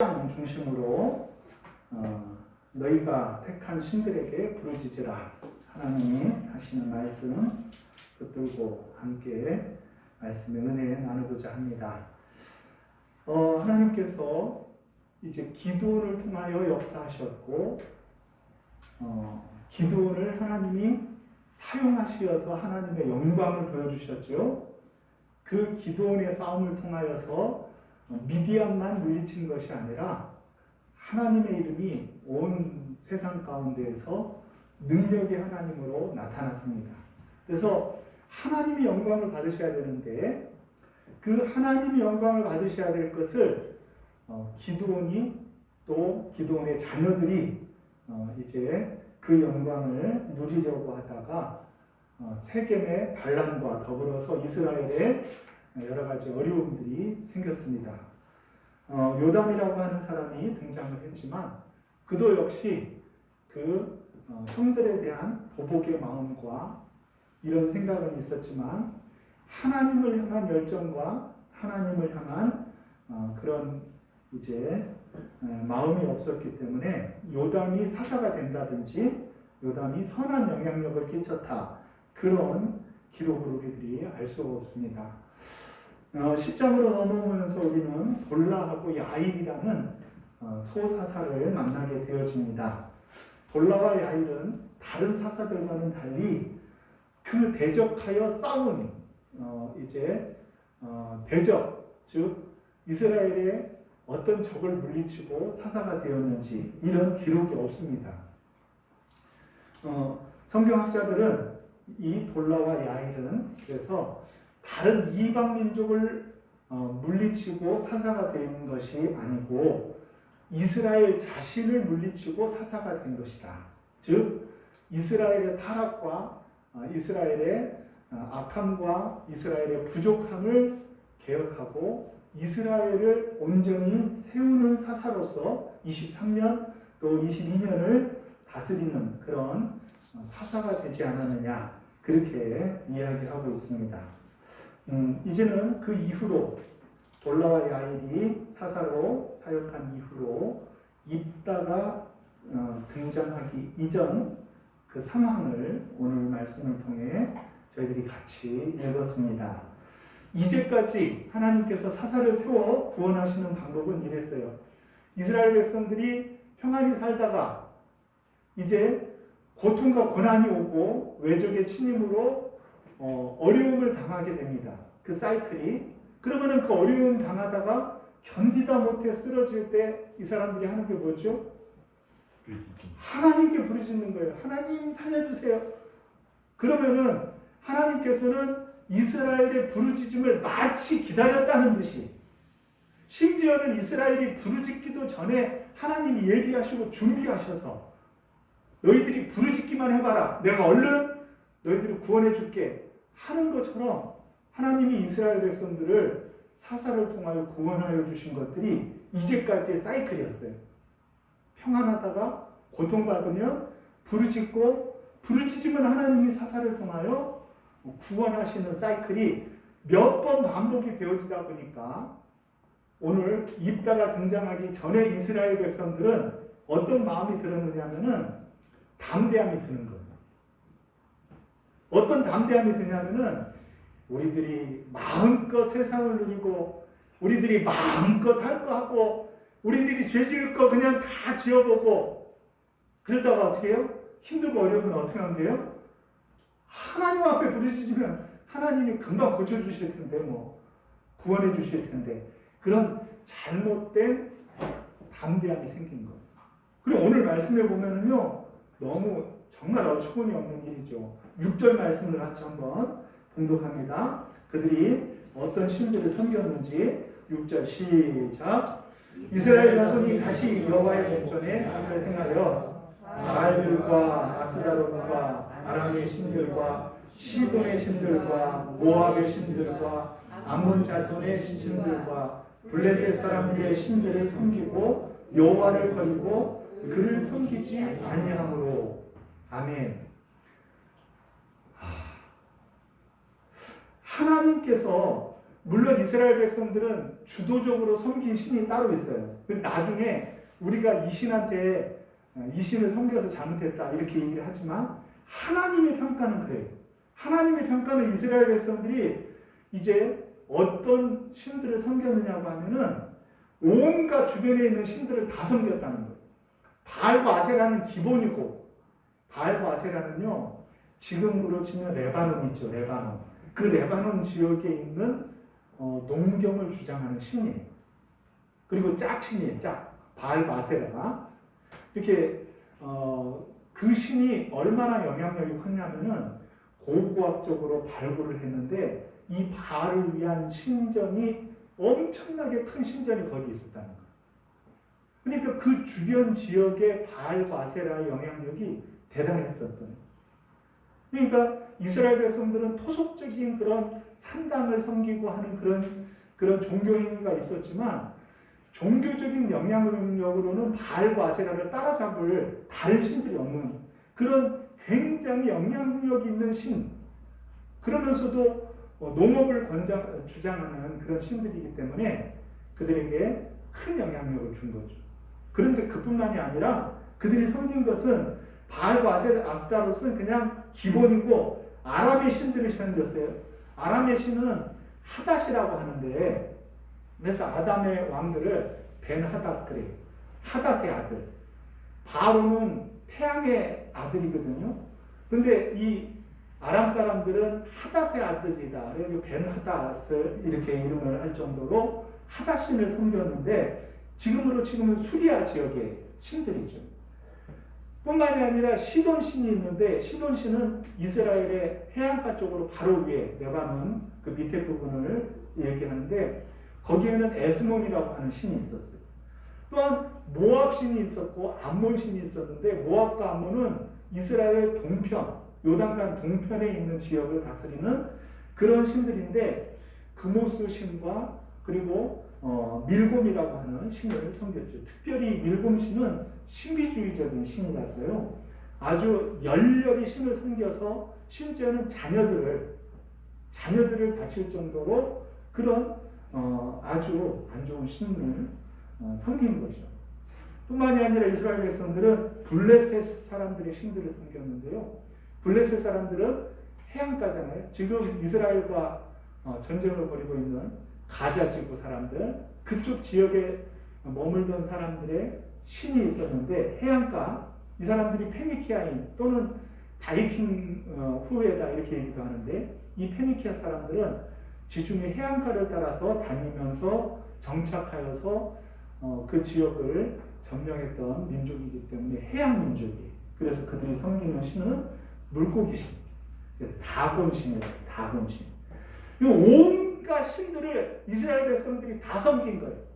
중심으로 너희가 택한 신들에게 부르짖으라 하나님이 하시는 말씀 붙들고 함께 말씀의 은혜 나누고자 합니다. 하나님께서 이제 기도를 통하여 역사하셨고 기도를 하나님이 사용하시어서 하나님의 영광을 보여주셨죠. 그 기도원의 싸움을 통하여서 미디안만 물리친 것이 아니라 하나님의 이름이 온 세상 가운데에서 능력의 하나님으로 나타났습니다. 그래서 하나님이 영광을 받으셔야 되는데 그 하나님이 영광을 받으셔야 될 것을 기드온이 또 기드온의 자녀들이 이제 그 영광을 누리려고 하다가 세겜의 반란과 더불어서 이스라엘에 여러 가지 어려움들이 생겼습니다. 요담이라고 하는 사람이 등장을 했지만 그도 역시 그 형들에 대한 보복의 마음과 이런 생각은 있었지만 하나님을 향한 열정과 하나님을 향한 그런 이제 마음이 없었기 때문에 요담이 사사가 된다든지 요담이 선한 영향력을 끼쳤다, 그런 기록을 우리들이 알 수가 없습니다. 10장으로 넘어오면서 우리는 볼라하고 야일이라는 소사사를 만나게 되어집니다. 볼라와 야일은 다른 사사들과는 달리 그 대적하여 싸운 대적, 즉 이스라엘의 어떤 적을 물리치고 사사가 되었는지 이런 기록이 없습니다. 성경학자들은 이 볼라와 야일은 그래서 다른 이방 민족을 물리치고 사사가 된 것이 아니고 이스라엘 자신을 물리치고 사사가 된 것이다. 즉 이스라엘의 타락과 이스라엘의 악함과 이스라엘의 부족함을 개혁하고 이스라엘을 온전히 세우는 사사로서 23년 또 22년을 다스리는 그런 사사가 되지 않았느냐, 그렇게 이야기하고 있습니다. 이제는 그 이후로 볼라와 야일이 사사로 사역한 이후로 입다가 등장하기 이전 그 상황을 오늘 말씀을 통해 저희들이 같이 읽었습니다. 이제까지 하나님께서 사사를 세워 구원하시는 방법은 이랬어요. 이스라엘 백성들이 평안히 살다가 이제 고통과 고난이 오고 외적의 침입으로 어려움을 당하게 됩니다. 그 사이클이. 그러면은 그 어려움 당하다가 견디다 못해 쓰러질 때 이 사람들이 하는 게 뭐죠? 하나님께 부르짖는 거예요. 하나님 살려주세요. 그러면은 하나님께서는 이스라엘의 부르짖음을 마치 기다렸다는 듯이, 심지어는 이스라엘이 부르짖기도 전에 하나님이 예비하시고 준비하셔서 너희들이 부르짖기만 해봐라, 내가 얼른 너희들을 구원해 줄게 하는 것처럼 하나님이 이스라엘 백성들을 사사를 통하여 구원하여 주신 것들이 이제까지의 사이클이었어요. 평안하다가 고통받으면 부르짖고, 부르짖으면 하나님이 사사를 통하여 구원하시는 사이클이 몇 번 반복이 되어지다 보니까 오늘 입다가 등장하기 전에 이스라엘 백성들은 어떤 마음이 들었느냐면은 담대함이 드는 거예요. 어떤 담대함이 드냐면은 우리들이 마음껏 세상을 누리고 우리들이 마음껏 할 거 하고 우리들이 죄 지을 거 그냥 다 지어보고 그러다가 어떻게 해요? 힘들고 어려우면 어떻게 하면 돼요? 하나님 앞에 부르짖으면 하나님이 금방 고쳐주실 텐데 구원해 주실 텐데, 그런 잘못된 담대함이 생긴 거예요. 그리고 오늘 말씀에 보면은요, 너무 정말 어처구니 없는 일이죠. 6절 말씀을 같이 한번 봉독합니다. 그들이 어떤 신들을 섬겼는지 6절 시작. 이스라엘 자손이 다시 여호와의 목전에 악을 행하여 바알들과 아스다롯과 아람의 신들과 시돈의 신들과 모압의 신들과 암몬 자손의 신들과 블레셋 사람들의 신들을 섬기고 여호와를 버리고 그를 섬기지 아니함으로. 아멘. 하나님께서, 물론 이스라엘 백성들은 주도적으로 섬긴 신이 따로 있어요. 그리고 나중에 우리가 이 신한테 이 신을 섬겨서 잘못했다 이렇게 얘기를 하지만 하나님의 평가는 그래요. 하나님의 평가는 이스라엘 백성들이 이제 어떤 신들을 섬겼느냐고 하면은 온갖 주변에 있는 신들을 다 섬겼다는 거예요. 바알과 아세라는 기본이고, 바알과 아세라는요 지금으로 치면 레바논이죠. 레바논. 그 레바논 지역에 있는 농경을 주장하는 신이에요. 그리고 짝신이에요. 짝. 바알과 아세라가 이렇게 그 신이 얼마나 영향력이 컸냐면은 고고학적으로 발굴을 했는데 이 바알을 위한 신전이 엄청나게 큰 신전이 거기 있었다는 거예요. 그러니까 그 주변 지역의 바알과 아세라의 영향력이 대단했었던 거예요. 그러니까 이스라엘 백성들은 토속적인 그런 산당을 섬기고 하는 그런 종교 행위가 있었지만 종교적인 영향력으로는 바알과 아세라를 따라잡을 다른 신들이 없는 그런 굉장히 영향력 있는 신, 그러면서도 농업을 주장하는 그런 신들이기 때문에 그들에게 큰 영향력을 준 거죠. 그런데 그뿐만이 아니라 그들이 섬긴 것은 바알과 아스타롯은 그냥 기본이고 아람의 신들을 섬겼어요. 아람의 신은 하닷이라고 하는데, 그래서 아담의 왕들을 벤하닷 그래요. 하닷의 아들. 바로는 태양의 아들이거든요. 근데 이 아람 사람들은 하닷의 아들이다. 그래서 벤하닷을 이렇게 이름을 할 정도로 하닷신을 섬겼는데 지금으로 치면 수리아 지역의 신들이죠. 뿐만이 아니라 시돈 신이 있는데 시돈 신은 이스라엘의 해안가 쪽으로 바로 위에 레바논 그 밑에 부분을 얘기하는데 거기에는 에스몬이라고 하는 신이 있었어요. 또한 모압 신이 있었고 암몬 신이 있었는데 모압과 암몬은 이스라엘 동편, 요단강 동편에 있는 지역을 다스리는 그런 신들인데 그모스 신과 그리고 밀곰이라고 하는 신을 섬겼죠. 특별히 밀곰 신은 신비주의적인 신이라서요. 아주 열렬히 신을 섬겨서 심지어는 자녀들을 바칠 정도로 그런 아주 안 좋은 신을 섬긴 거죠. 뿐만이 아니라 이스라엘 백성들은 블레셋 사람들의 신들을 섬겼는데요. 블레셋 사람들은 해안가잖아요. 지금 이스라엘과 전쟁을 벌이고 있는 가자 지구 사람들, 그쪽 지역에 머물던 사람들의 신이 있었는데 해안가, 이 사람들이 페니키아인 또는 바이킹 후예다 이렇게 얘기도 하는데 이 페니키아 사람들은 지중해 해안가를 따라서 다니면서 정착하여서 그 지역을 점령했던 민족이기 때문에 해양 민족이에요. 그래서 그들이 섬기는 신은 물고기 신, 그래서 다곤 신이에요. 다곤 신. 이 온갖 신들을 이스라엘 백성들이 다 섬긴 거예요.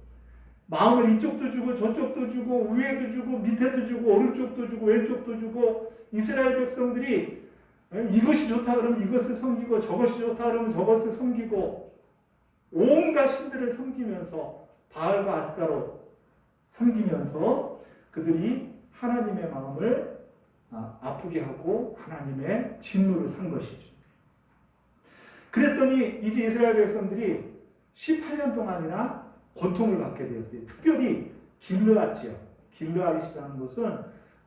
마음을 이쪽도 주고 저쪽도 주고 위에도 주고 밑에도 주고 오른쪽도 주고 왼쪽도 주고 이스라엘 백성들이 이것이 좋다 그러면 이것을 섬기고 저것이 좋다 그러면 저것을 섬기고 온갖 신들을 섬기면서 바알과 아스타롯 섬기면서 그들이 하나님의 마음을 아프게 하고 하나님의 진노를 산 것이죠. 그랬더니 이제 이스라엘 백성들이 18년 동안이나 고통을 받게 되었어요. 특별히 길르앗 지역, 길르앗이라는 곳은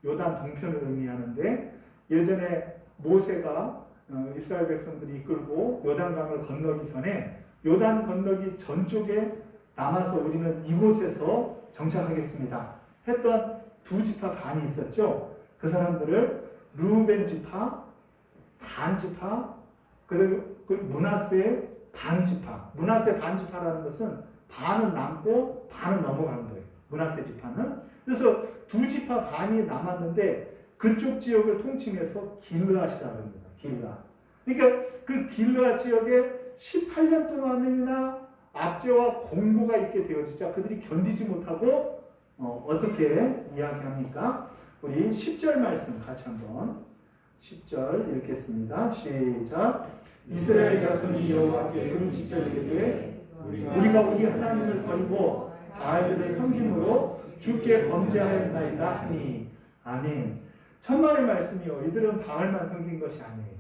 요단 동편을 의미하는데 예전에 모세가 이스라엘 백성들이 이끌고 요단강을 건너기 전에 요단 건너기 전쪽에 남아서 우리는 이곳에서 정착하겠습니다 했던 두 지파 반이 있었죠. 그 사람들을 르우벤 지파, 단 지파, 그리고 므낫세 반 지파. 므낫세 반 지파라는 것은 반은 남고 반은 넘어가는 거예요. 므낫세 지파는. 그래서 두 지파 반이 남았는데 그쪽 지역을 통칭해서 길르앗이라고 합니다. 길르앗. 그러니까 그 길르앗 지역에 18년 동안이나 압제와 공고가 있게 되어지자 그들이 견디지 못하고 어떻게 이야기합니까? 우리 10절 말씀 같이 한번 10절 읽겠습니다. 시작. 이스라엘 자손이 여호와께 부르짖어 이르되 우리가 우리 하나님을 버리고 바알들을 섬김으로 주께 범죄하였나이다 하니. 아멘. 천만의 말씀이요. 이들은 바알만 섬긴 것이 아니에요.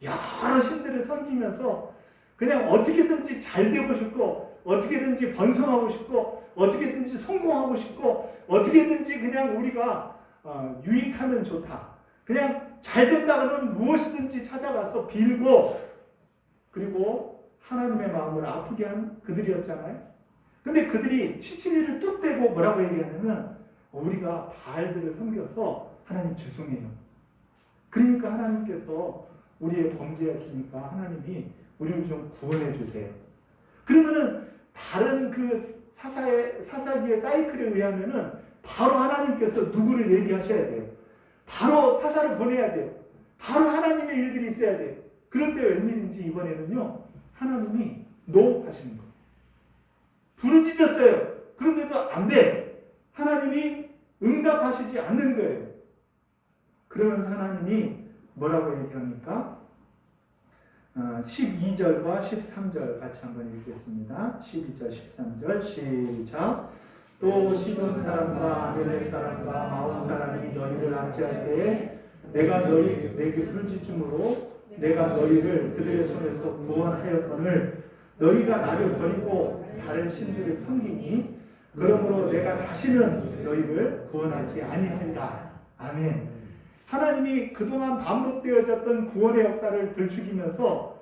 여러 신들을 섬기면서 그냥 어떻게든지 잘 되고 싶고 어떻게든지 번성하고 싶고 어떻게든지 성공하고 싶고 어떻게든지 그냥 우리가 유익하면 좋다. 그냥 잘 된다 그러면 무엇이든지 찾아가서 빌고 그리고 하나님의 마음을 아프게 한 그들이었잖아요. 근데 그들이 7.1을 뚝 떼고 뭐라고 얘기하냐면 우리가 바알들을 섬겨서 하나님 죄송해요. 그러니까 하나님께서 우리의 범죄였으니까 하나님이 우리를 좀 구원해 주세요. 그러면은 다른 그 사사기의 사이클에 의하면은 바로 하나님께서 누구를 얘기하셔야 돼요. 바로 사사를 보내야 돼요. 바로 하나님의 일들이 있어야 돼요. 그런데 웬일인지 이번에는요. 하나님이 노 하시는 거예요. 부르짖었어요. 그런데도 안 돼. 하나님이 응답하시지 않는 거예요. 그러면서 하나님이 뭐라고 얘기합니까? 12절과 13절 같이 한번 읽겠습니다. 12절, 13절 시작. 또 시돈 사람과 아벨의 사람과 마온 사람이 너희를 압제할 때에 내가 내게 부르짖음으로 내가 너희를 그들의 손에서 구원하였거늘 너희가 나를 버리고 다른 신들을 섬기니 그러므로 내가 다시는 너희를 구원하지 아니하리라. 아멘. 하나님이 그동안 반복되어졌던 구원의 역사를 들추기면서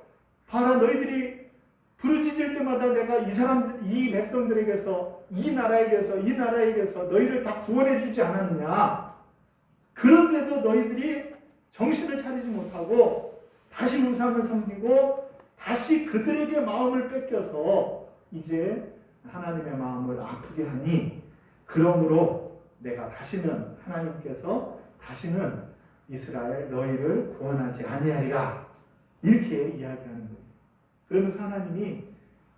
봐라 너희들이 부르짖을 때마다 내가 이 백성들에게서 이 나라에게서 너희를 다 구원해 주지 않았느냐. 그런데도 너희들이 정신을 차리지 못하고 다시 우상을 섬기고 다시 그들에게 마음을 뺏겨서 이제 하나님의 마음을 아프게 하니 그러므로 내가 하나님께서 다시는 이스라엘 너희를 구원하지 아니하리라 이렇게 이야기하는 거예요. 그러면서 하나님이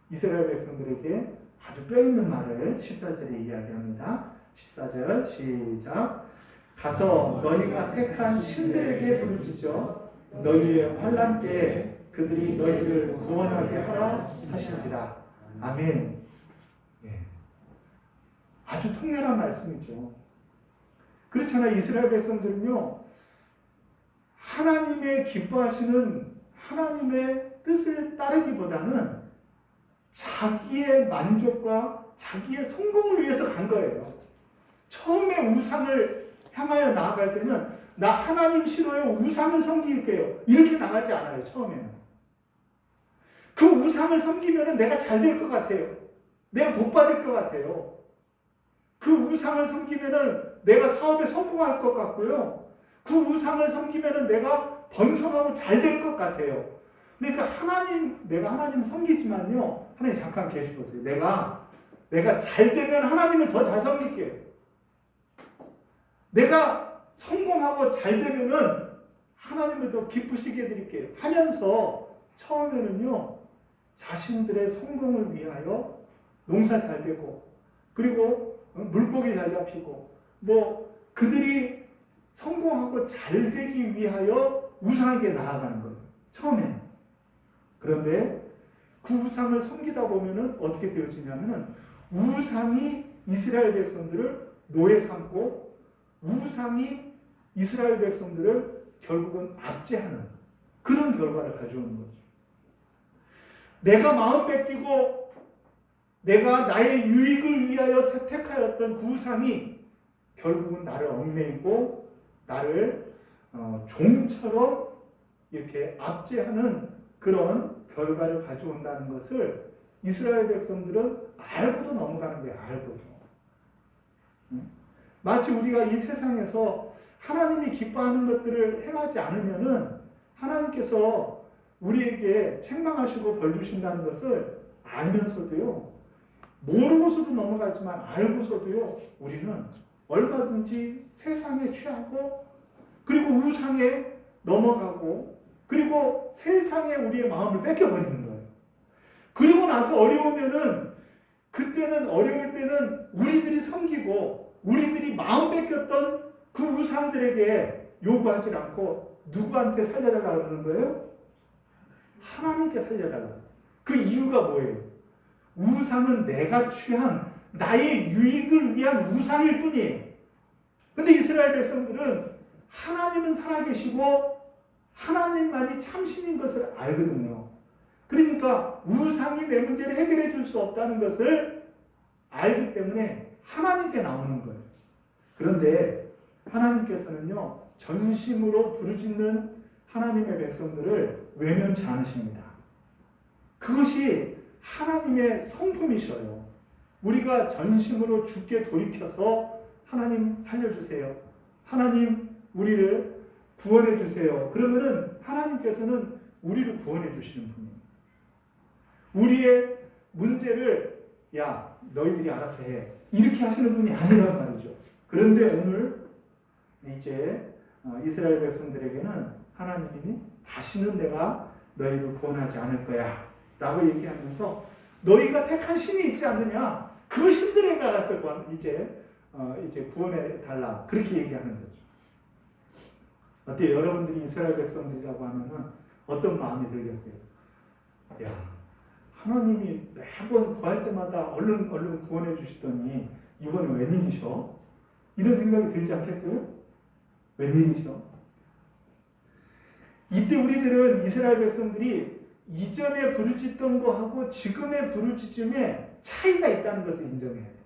이스라엘 백성들에게 아주 뼈있는 말을 14절에 이야기합니다. 14절 시작. 가서 너희가 택한 신들에게 부르짖어 너희의 환난 때에 그들이 너희를 구원하게 하라 하신지라. 아멘. 예. 아주 통렬한 말씀이죠. 그렇잖아요. 이스라엘 백성들은요. 하나님의 기뻐하시는 하나님의 뜻을 따르기보다는 자기의 만족과 자기의 성공을 위해서 간 거예요. 처음에 우상을 향하여 나아갈 때는 나 하나님 싫어요. 우상을 섬길게요. 이렇게 나가지 않아요. 처음에는. 그 우상을 섬기면 내가 잘 될 것 같아요. 내가 복 받을 것 같아요. 그 우상을 섬기면 내가 사업에 성공할 것 같고요. 그 우상을 섬기면 내가 번성하고 잘 될 것 같아요. 그러니까 내가 하나님 섬기지만요. 하나님 잠깐 계시보세요. 내가 잘 되면 하나님을 더 잘 섬길게요. 내가 성공하고 잘 되면은 하나님을 더 기쁘시게 해드릴게요. 하면서 처음에는요. 자신들의 성공을 위하여 농사 잘 되고 그리고 물고기 잘 잡히고 그들이 성공하고 잘 되기 위하여 우상에게 나아가는 거예요. 처음에는. 그런데 그 우상을 섬기다 보면은 어떻게 되어지냐면은 우상이 이스라엘 백성들을 노예 삼고 우상이 이스라엘 백성들을 결국은 압제하는 그런 결과를 가져오는 거죠. 내가 마음 뺏기고 내가 나의 유익을 위하여 택하였던 그 우상이 결국은 나를 얽매이고 나를 종처럼 이렇게 압제하는 그런 결과를 가져온다는 것을 이스라엘 백성들은 알고도 넘어가는 거예요. 알고도. 마치 우리가 이 세상에서 하나님이 기뻐하는 것들을 행하지 않으면은 하나님께서 우리에게 책망하시고 벌 주신다는 것을 알면서도요. 모르고서도 넘어가지만 알고서도요. 우리는 얼마든지 세상에 취하고 그리고 우상에 넘어가고 그리고 세상에 우리의 마음을 뺏겨버리는 거예요. 그리고 나서 어려우면은 그때는 어려울 때는 우리들이 섬기고 우리들이 마음 뺏겼던 그 우상들에게 요구하지 않고 누구한테 살려달라고 그러는 거예요? 하나님께 살려달라고. 그 이유가 뭐예요? 우상은 내가 취한 나의 유익을 위한 우상일 뿐이에요. 근데 이스라엘 백성들은 하나님은 살아계시고 하나님만이 참신인 것을 알거든요. 그러니까 우상이 내 문제를 해결해 줄 수 없다는 것을 알기 때문에 하나님께 나오는 거예요. 그런데 하나님께서는요, 전심으로 부르짖는 하나님의 백성들을 외면치 않으십니다. 그것이 하나님의 성품이셔요. 우리가 전심으로 주께 돌이켜서 하나님 살려주세요. 하나님 우리를 구원해 주세요. 그러면은 하나님께서는 우리를 구원해 주시는 분이에요. 우리의 문제를 야 너희들이 알아서 해 이렇게 하시는 분이 아니란 말이죠. 그런데 오늘 이제 이스라엘 백성들에게는 하나님이 다시는 내가 너희를 구원하지 않을 거야 라고 얘기하면서 너희가 택한 신이 있지 않느냐 그 신들에게 가서 이제 구원해 달라 그렇게 얘기하는 거죠. 어때요? 여러분들이 이스라엘 백성들이라고 하면은 어떤 마음이 들겠어요? 야, 하나님이 매번 구할 때마다 얼른 구원해 주시더니 이번에 웬일이셔? 이런 생각이 들지 않겠어요? 웬일이셔? 이때 우리들은 이스라엘 백성들이 이전에 부르짖던 거하고 지금의 부르짖음에 차이가 있다는 것을 인정해야 돼요.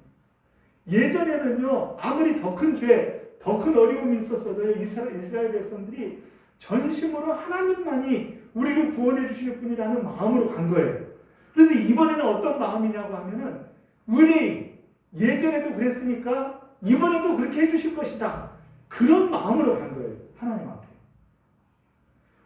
예전에는요, 아무리 더 큰 죄, 더 큰 어려움이 있었어도 이스라엘 백성들이 전심으로 하나님만이 우리를 구원해 주실 분이라는 마음으로 간 거예요. 그런데 이번에는 어떤 마음이냐고 하면은 의뢰인, 예전에도 그랬으니까 이번에도 그렇게 해주실 것이다. 그런 마음으로 간 거예요. 하나님 앞에.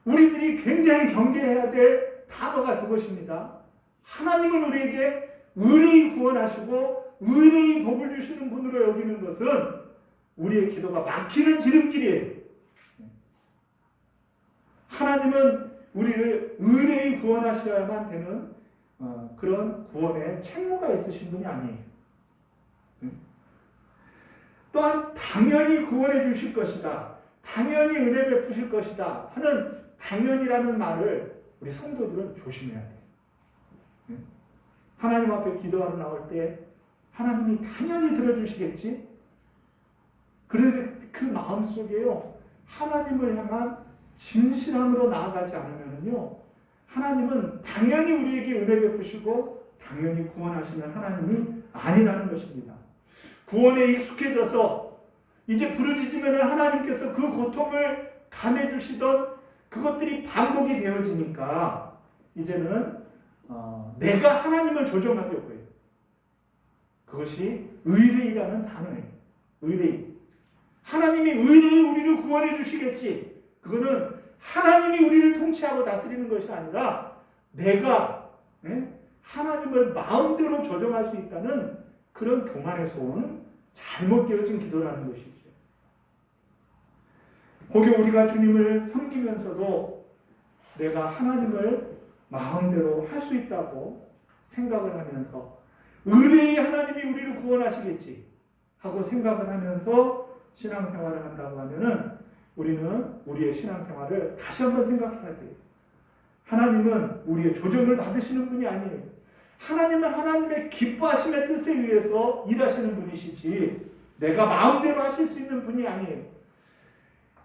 우리들이 굉장히 경계해야 될 단어가 그것입니다. 하나님은 우리에게 의뢰인 구원하시고 의뢰인 복을 주시는 분으로 여기는 것은 우리의 기도가 막히는 지름길이에요. 하나님은 우리를 의뢰인 구원하셔야만 되는 그런 구원의 책무가 있으신 분이 아니에요. 또한 당연히 구원해 주실 것이다. 당연히 은혜 베푸실 것이다 하는 당연이라는 말을 우리 성도들은 조심해야 돼요. 하나님 앞에 기도하러 나올 때 하나님이 당연히 들어주시겠지. 그런데 그 마음속에요. 하나님을 향한 진실함으로 나아가지 않으면요. 하나님은 당연히 우리에게 은혜 베푸시고 당연히 구원하시는 하나님이 아니라는 것입니다. 구원에 익숙해져서 이제 부르짖으면 하나님께서 그 고통을 감해주시던 그것들이 반복이 되어지니까 이제는 내가 하나님을 조종하려고 해요. 그것이 의뢰이라는 단어예요. 의뢰이. 하나님이 의뢰이 우리를 구원해 주시겠지. 그거는 하나님이 우리를 통치하고 다스리는 것이 아니라 내가 하나님을 마음대로 조정할 수 있다는 그런 교만에서 온 잘못되어진 기도라는 것이죠. 혹여 우리가 주님을 섬기면서도 내가 하나님을 마음대로 할 수 있다고 생각을 하면서 의뢰의 하나님이 우리를 구원하시겠지 하고 생각을 하면서 신앙생활을 한다고 하면은 우리는 우리의 신앙생활을 다시 한번 생각해야 돼요. 하나님은 우리의 조정을 받으시는 분이 아니에요. 하나님은 하나님의 기뻐하심의 뜻에 의해서 일하시는 분이시지 내가 마음대로 하실 수 있는 분이 아니에요.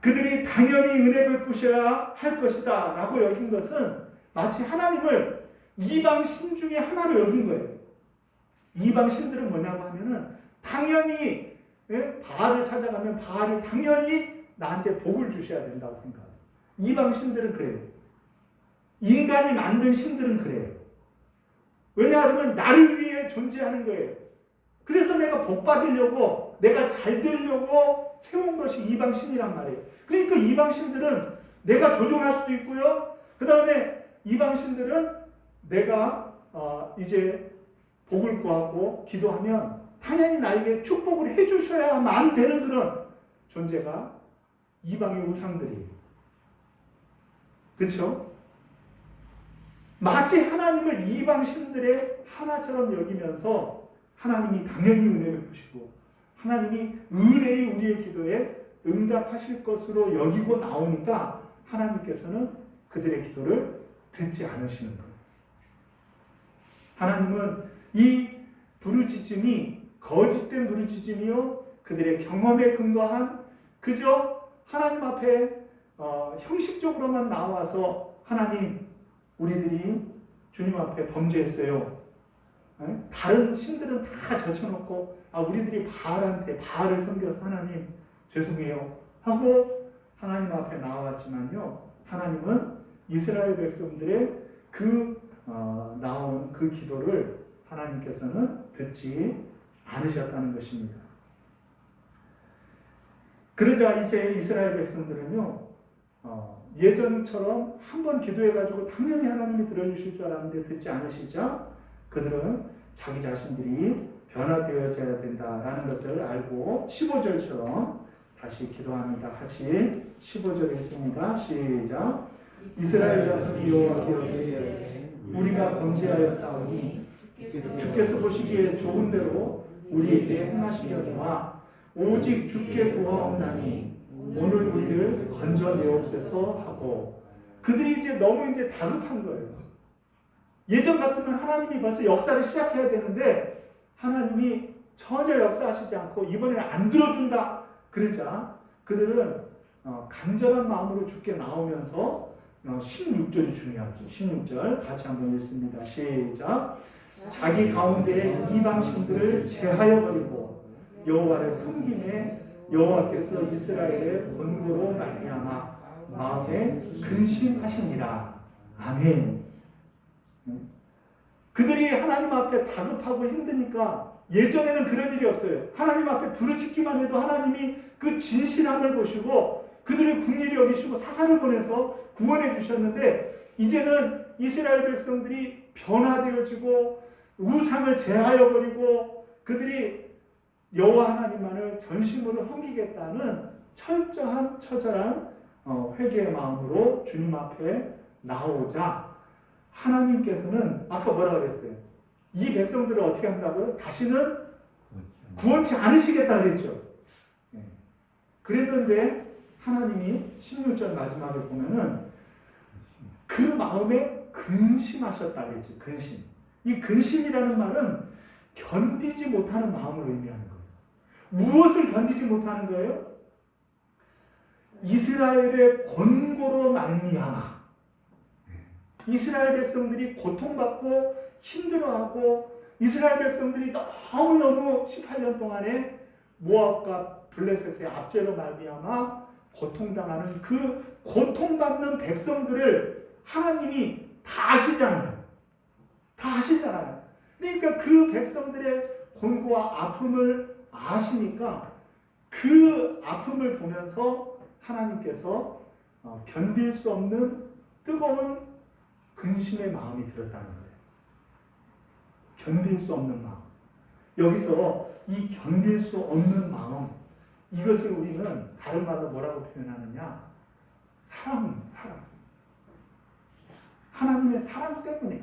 그들이 당연히 은혜 베푸셔야 할 것이다 라고 여긴 것은 마치 하나님을 이방 신 중에 하나로 여긴 거예요. 이방 신들은 뭐냐고 하면은 당연히 바알을 찾아가면 바알이 당연히 나한테 복을 주셔야 된다고 생각해요. 이방 신들은 그래요. 인간이 만든 신들은 그래요. 왜냐하면 나를 위해 존재하는 거예요. 그래서 내가 복 받으려고 내가 잘 되려고 세운 것이 이방신이란 말이에요. 그러니까 이방신들은 내가 조종할 수도 있고요. 그 다음에 이방신들은 내가 이제 복을 구하고 기도하면 당연히 나에게 축복을 해주셔야만 되는 그런 존재가 이방의 우상들이에요. 그렇죠? 마치 하나님을 이방신들의 하나처럼 여기면서 하나님이 당연히 은혜 베푸시고 하나님이 의뢰의 우리의 기도에 응답하실 것으로 여기고 나오니까 하나님께서는 그들의 기도를 듣지 않으시는 거예요. 하나님은 이 부르짖음이 거짓된 부르짖음이요 그들의 경험에 근거한 그저 하나님 앞에 형식적으로만 나와서 하나님 우리들이 주님 앞에 범죄했어요. 다른 신들은 다 젖혀놓고 우리들이 바알을 섬겨서 하나님 죄송해요 하고 하나님 앞에 나왔지만요, 하나님은 이스라엘 백성들의 나온 그 기도를 하나님께서는 듣지 않으셨다는 것입니다. 그러자 이제 이스라엘 백성들은요, 예전처럼 한번 기도해가지고 당연히 하나님이 들어주실 줄 알았는데 듣지 않으시자 그들은 자기 자신들이 변화되어져야 된다라는 것을 알고 15절처럼 다시 기도합니다. 같이 15절에 있습니다. 시작. 이스라엘 자손이 여호와께 이르되 우리가 범죄하여 싸우니 주께서 보시기에 좋은 대로 우리에게 행하시려니와 오직 주께 구하옵나니 오늘 우리를 건져내옵소서 하고, 그들이 이제 너무 다급한 거예요. 예전 같으면 하나님이 벌써 역사를 시작해야 되는데 하나님이 전혀 역사하시지 않고 이번에는 안 들어준다 그러자 그들은 간절한 마음으로 주께 나오면서 16절이 중요하죠. 16절 같이 한번 읽습니다. 시작. 자기 가운데 이방신들을 제하여 버리고 여호와를 섬김에 여호와께서 이스라엘의 권고로 말미암아 마음에 근심하시니라. 아멘. 그들이 하나님 앞에 다급하고 힘드니까, 예전에는 그런 일이 없어요. 하나님 앞에 부르짖기만 해도 하나님이 그 진실함을 보시고 그들을 긍휼히 여기시고 사사를 보내서 구원해 주셨는데, 이제는 이스라엘 백성들이 변화되어지고 우상을 제하여 버리고 그들이 여호와 하나님만을 전심으로 섬기겠다는 철저한 처절한 회개의 마음으로 주님 앞에 나오자 하나님께서는 아까 뭐라고 그랬어요? 이 백성들을 어떻게 한다고요? 다시는 구원치 않으시겠다 그랬죠. 그랬는데 하나님이 16절 마지막에 보면은 그 마음에 근심하셨다 그랬죠. 근심. 이 근심이라는 말은 견디지 못하는 마음을 의미하는 거예요. 무엇을 견디지 못하는 거예요? 이스라엘의 권고로 말미암아 이스라엘 백성들이 고통받고 힘들어하고, 이스라엘 백성들이 너무너무 18년 동안에 모압과 블레셋의 압제로 말미암아 고통당하는 그 고통받는 백성들을 하나님이 다 아시잖아요. 다 아시잖아요. 그러니까 그 백성들의 곤고와 아픔을 아시니까 그 아픔을 보면서 하나님께서 견딜 수 없는 뜨거운 근심의 마음이 들었다는 거예요. 견딜 수 없는 마음. 여기서 이 견딜 수 없는 마음, 이것을 우리는 다른 말로 뭐라고 표현하느냐? 사랑. 하나님의 사랑 때문에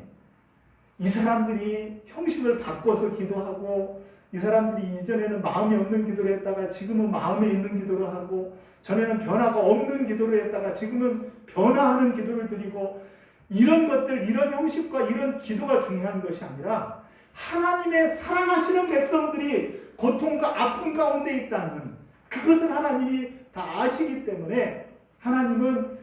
이 사람들이 형식을 바꿔서 기도하고, 이 사람들이 이전에는 마음이 없는 기도를 했다가 지금은 마음에 있는 기도를 하고, 전에는 변화가 없는 기도를 했다가 지금은 변화하는 기도를 드리고, 이런 것들, 이런 형식과 이런 기도가 중요한 것이 아니라 하나님의 사랑하시는 백성들이 고통과 아픔 가운데 있다는 그것을 하나님이 다 아시기 때문에 하나님은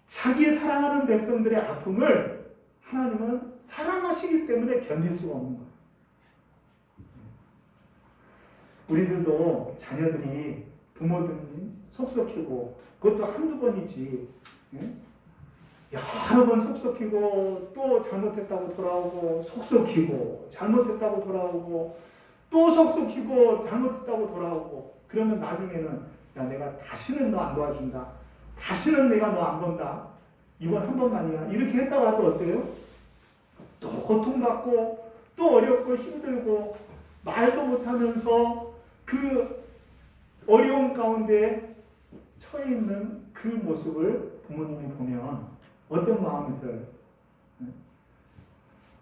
자기 사랑하는 백성들의 아픔을 하나님은 사랑하시기 때문에 견딜 수가 없는 거예요. 우리들도 자녀들이 부모님 속썩이고, 그것도 한두 번이지, 여러 번 속썩이고 또 잘못했다고 돌아오고, 속썩이고 잘못했다고 돌아오고, 또 속썩이고 잘못했다고 돌아오고, 그러면 나중에는 야, 내가 다시는 너 안 도와준다, 다시는 내가 너 안 본다, 이번 한 번만이야, 이렇게 했다고 하면 어때요? 또 고통받고 또 어렵고 힘들고 말도 못하면서 그 어려움 가운데 처해 있는 그 모습을 부모님이 보면 어떤 마음이 들어요?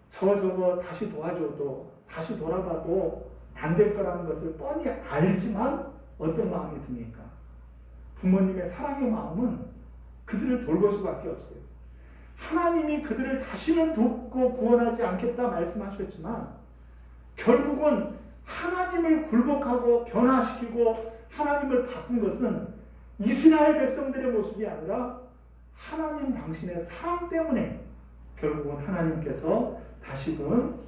저거 다시 도와줘도, 다시 돌아봐도 안 될 거라는 것을 뻔히 알지만 어떤 마음이 듭니까? 부모님의 사랑의 마음은 그들을 돌볼 수밖에 없어요. 하나님이 그들을 다시는 돕고 구원하지 않겠다 말씀하셨지만, 결국은 하나님을 굴복하고 변화시키고 하나님을 바꾼 것은 이스라엘 백성들의 모습이 아니라 하나님 당신의 사랑 때문에 결국은 하나님께서 다시금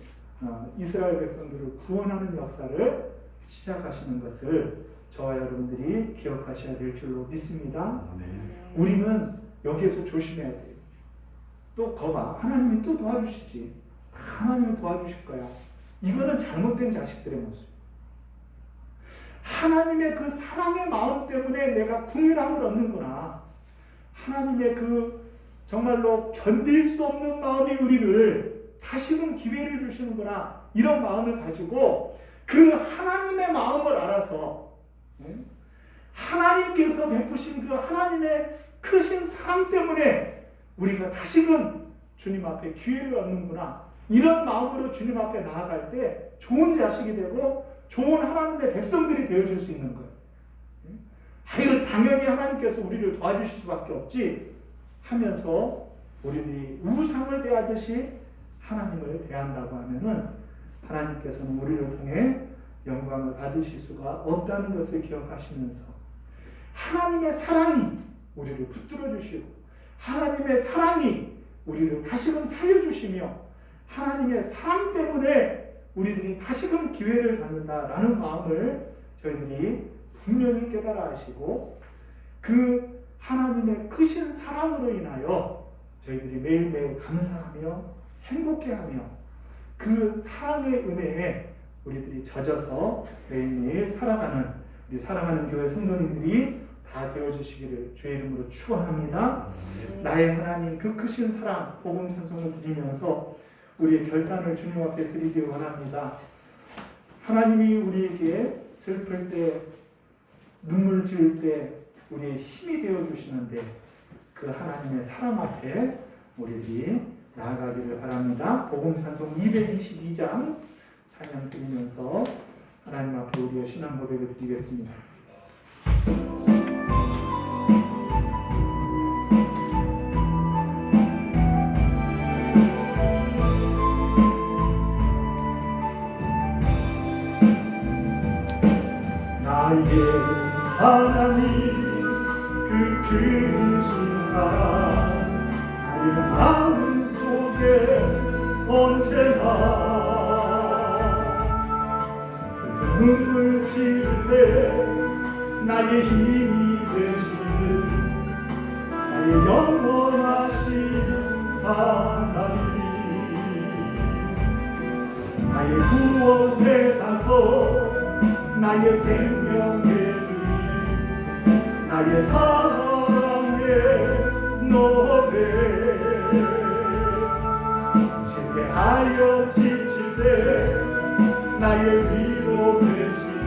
이스라엘 백성들을 구원하는 역사를 시작하시는 것을 저와 여러분들이 기억하셔야 될 줄로 믿습니다. 우리는 여기에서 조심해야 돼요. 또 거봐, 하나님이 또 도와주시지. 하나님이 도와주실 거야. 이거는 잘못된 자식들의 모습. 하나님의 그 사랑의 마음 때문에 내가 궁일함을 얻는구나. 하나님의 그 정말로 견딜 수 없는 마음이 우리를 다시금 기회를 주시는구나. 이런 마음을 가지고 그 하나님의 마음을 알아서 하나님께서 베푸신 그 하나님의 크신 사랑 때문에 우리가 다시금 주님 앞에 기회를 얻는구나. 이런 마음으로 주님 앞에 나아갈 때 좋은 자식이 되고 좋은 하나님의 백성들이 되어줄 수 있는 거예요. 아유, 당연히 하나님께서 우리를 도와주실 수밖에 없지 하면서 우리들이 우상을 대하듯이 하나님을 대한다고 하면은 하나님께서는 우리를 통해 영광을 받으실 수가 없다는 것을 기억하시면서 하나님의 사랑이 우리를 붙들어 주시고 하나님의 사랑이 우리를 다시금 살려주시며 하나님의 사랑 때문에 우리들이 다시금 기회를 갖는다라는 마음을 저희들이 분명히 깨달아 하시고 그 하나님의 크신 사랑으로 인하여 저희들이 매일매일 감사하며 행복해하며 그 사랑의 은혜에 우리들이 젖어서 매일매일 살아가는 우리 사랑하는 교회 성도님들이 다 되어주시기를 주의 이름으로 축원합니다. 나의 하나님 그 크신 사랑 복음 찬송을 드리면서 우리의 결단을 주님 앞에 드리기 원합니다. 하나님이 우리에게 슬플 때 눈물 지을 때 우리의 힘이 되어주시는데 그 하나님의 사랑 앞에 우리들이 나아가기를 바랍니다. 복음 찬송 222장 찬양 드리면서 하나님 앞에 우리의 신앙 고백을 드리겠습니다. 나의 하나님 그 크신 사랑 나의 마음 속에 언제나 슬픈 눈물 지을 때 나의 힘이 되시는 나의 영원하신 하나님 나의 구원에 나서 나의 생명의 주님 나의 사랑의 노래 실패하여 지칠 때 나의 위로 되시는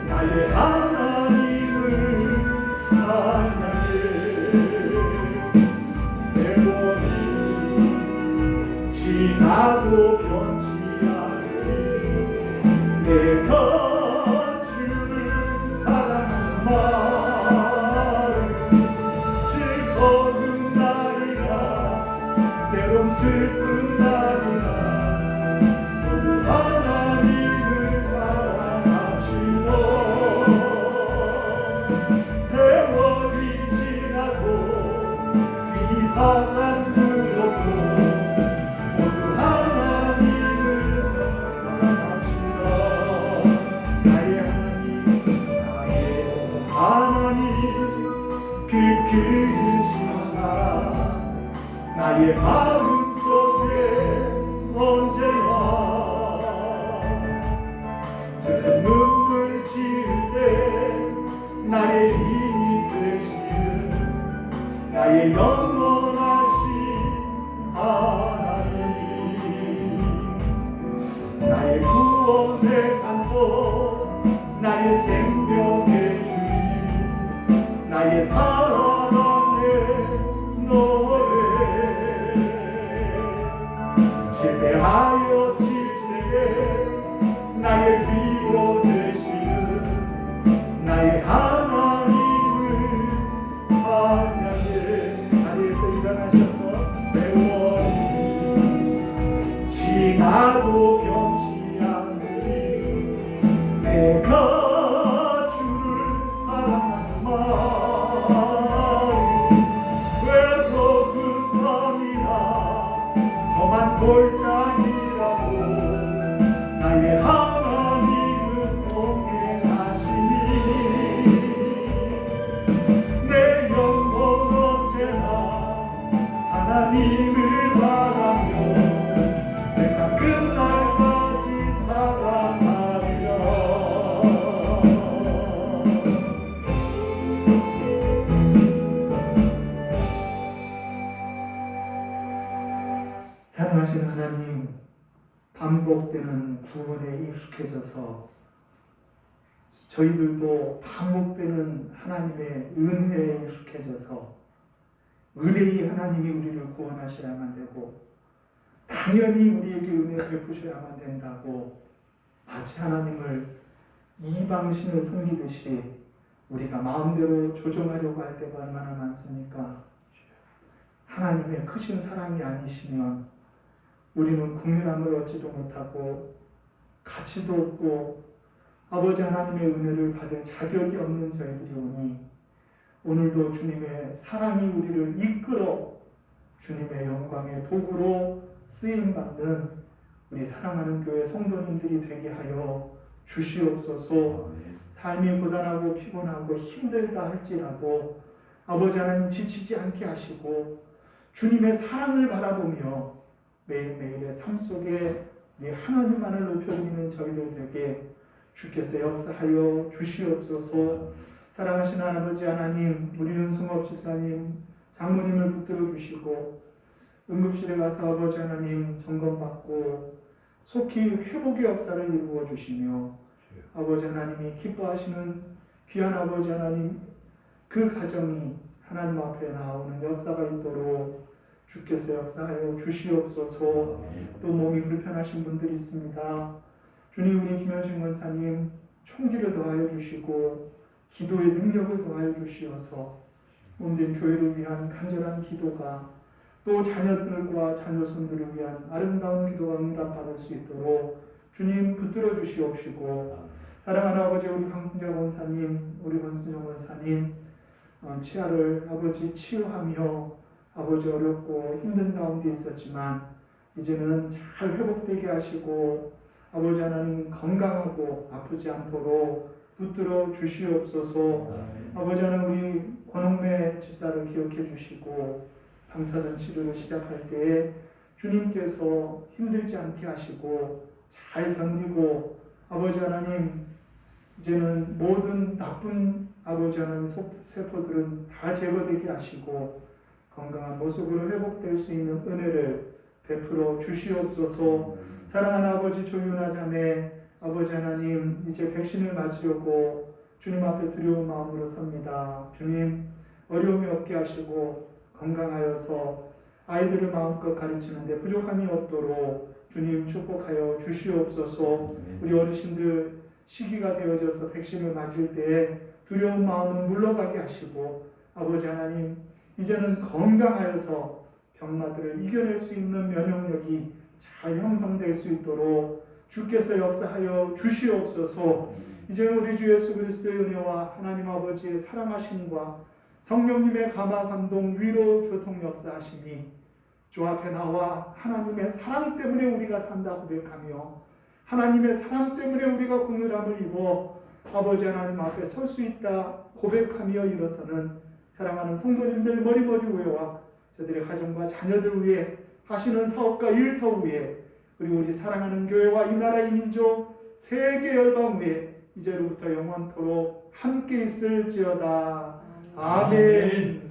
나의 하나님을 찬양해 세월이 지나도 변치 않으리 내가 주를 사랑하는 마음 즐거운 날이라 때론 슬픈 날이라 모두 하나님을 사랑합시다. 세월이 지나고 비바람 불어도 모두 하나님을 사랑합시다. 그 크신 사랑 나의 마음속에 언제나 슬픈 눈물 지을 때 나의 힘이 되시는 나의 영원하신 하나님 나의 구원의 반석 나의 생명의 주님 나의 사랑의 노래 실패하여 질 때에 나의 위로 되시는 나의 하나님을 찬양해 자리에서 일어나셔서 세월이 지나도 변치 않으리 내가 주를 사랑하는 마음 반복되는 구원에 익숙해져서 저희들도 반복되는 하나님의 은혜에 익숙해져서 의뢰의 하나님이 우리를 구원하셔야만 되고 당연히 우리에게 은혜를 베푸셔야만 된다고 마치 하나님을 이방신을 섬기듯이 우리가 마음대로 조정하려고 할 때가 얼마나 많습니까? 하나님의 크신 사랑이 아니시면 우리는 궁휼함을 얻지도 못하고 가치도 없고 아버지 하나님의 은혜를 받을 자격이 없는 저희들이 오니 오늘도 주님의 사랑이 우리를 이끌어 주님의 영광의 도구로 쓰임받는 우리 사랑하는 교회 성도님들이 되게 하여 주시옵소서. 삶이 고단하고 피곤하고 힘들다 할지라도 아버지 하나님 지치지 않게 하시고 주님의 사랑을 바라보며 매일매일의 삶 속에 우리 하나님만을 높여드리는 저희들 되게 주께서 역사하여 주시옵소서. 사랑하시는 아버지 하나님, 우리 윤승업 집사님, 장모님을 붙들어 주시고 응급실에 가서 아버지 하나님 점검받고 속히 회복의 역사를 이루어 주시며 아버지 하나님이 기뻐하시는 귀한 아버지 하나님 그 가정이 하나님 앞에 나오는 역사가 있도록 주께서 역사하여 주시옵소서. 또 몸이 불편하신 분들이 있습니다. 주님, 우리 김현신 권사님 총기를 더하여 주시고 기도의 능력을 더하여 주시어서 몸된 교회를 위한 간절한 기도가 또 자녀들과 자녀손들을 위한 아름다운 기도가 응답받을 수 있도록 주님 붙들어 주시옵시고 사랑하는 아버지 우리 강풍자 권사님, 우리 권순정 권사님 치아를 아버지 치유하며 아버지 어렵고 힘든 가운데 있었지만 이제는 잘 회복되게 하시고 아버지 하나님 건강하고 아프지 않도록 붙들어 주시옵소서. 아버지 하나님 우리 권홍매 집사를 기억해 주시고 방사선 치료를 시작할 때에 주님께서 힘들지 않게 하시고 잘 견디고 아버지 하나님 이제는 모든 나쁜 아버지 하나님 세포들은 다 제거되게 하시고 건강한 모습으로 회복될 수 있는 은혜를 베풀어 주시옵소서. 사랑하는 아버지 조윤아 자매 아버지 하나님 이제 백신을 맞으려고 주님 앞에 두려운 마음으로 섭니다. 주님 어려움이 없게 하시고 건강하여서 아이들을 마음껏 가르치는데 부족함이 없도록 주님 축복하여 주시옵소서. 우리 어르신들 시기가 되어져서 백신을 맞을 때에 두려운 마음은 물러가게 하시고 아버지 하나님 이제는 건강하여서 병마들을 이겨낼 수 있는 면역력이 잘 형성될 수 있도록 주께서 역사하여 주시옵소서. 이제는 우리 주 예수 그리스도의 은혜와 하나님 아버지의 사랑하심과 성령님의 감화 감동 위로 교통 역사하시니 주 앞에 나와 하나님의 사랑 때문에 우리가 산다 고백하며 하나님의 사랑 때문에 우리가 긍휼함을 입어 아버지 하나님 앞에 설 수 있다 고백하며 일어서는 사랑하는 성도님들 머리머리 위에와 저들의 가정과 자녀들 위해 하시는 사업과 일터 위에 그리고 우리 사랑하는 교회와 이 나라 이 민족 세계 열방 위에 이제로부터 영원토록 함께 있을지어다. 아멘.